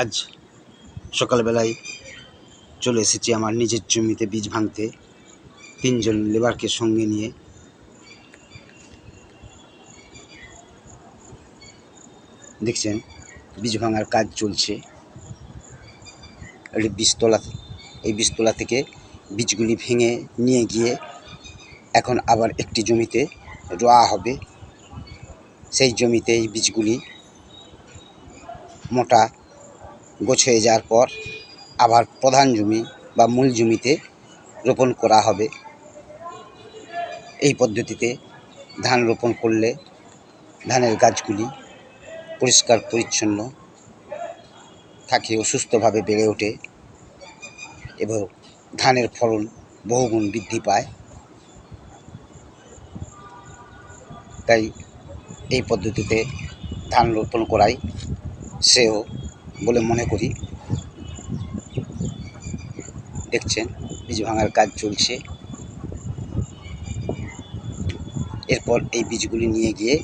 আজ সকালবেলায় চলে এসেছি আমার নিজের জমিতে বীজ ভাঙতে, 3 জন লেবারকে সঙ্গে নিয়ে। দেখছেন বীজ ভাঙার কাজ চলছে। এই বীজতলা থেকে বীজগুলি ভেঙে নিয়ে গিয়ে এখন আবার একটি জমিতে রোয়া হবে। সেই জমিতে এই বীজগুলি মোটা গোছ হয়ে যাওয়ার পর আবার প্রধান জমি বা মূল জমিতে রোপণ করা হবে। এই পদ্ধতিতে ধান রোপণ করলে ধানের গাছগুলি পরিষ্কার পরিচ্ছন্ন থাকে ও সুস্থভাবে বেড়ে ওঠে এবং ধানের ফলন বহুগুণ বৃদ্ধি পায়। তাই এই পদ্ধতিতে ধান রোপণ করাই শ্রেয় বলে মনে করি। দেখছেন বীজ ভাঙার কাজ চলছে। এরপর এই বীজগুলি নিয়ে গিয়ে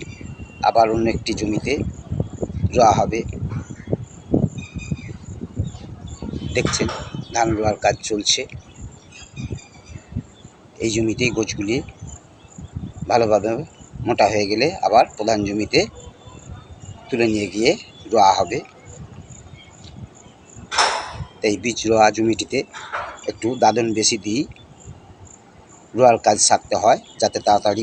আবার অন্য একটি জমিতে রোয়া হবে। দেখছেন ধান রোয়ার কাজ চলছে। এই জমিতেই গোছগুলি ভালোভাবে মোটা হয়ে গেলে আবার প্রধান জমিতে তুলে নিয়ে গিয়ে রোয়া হবে। তাই বীজ রোয়া জমিটিতে একটু দাদন বেশি দিয়ে রোয়ার কাজ সারতে হয়, যাতে তাড়াতাড়ি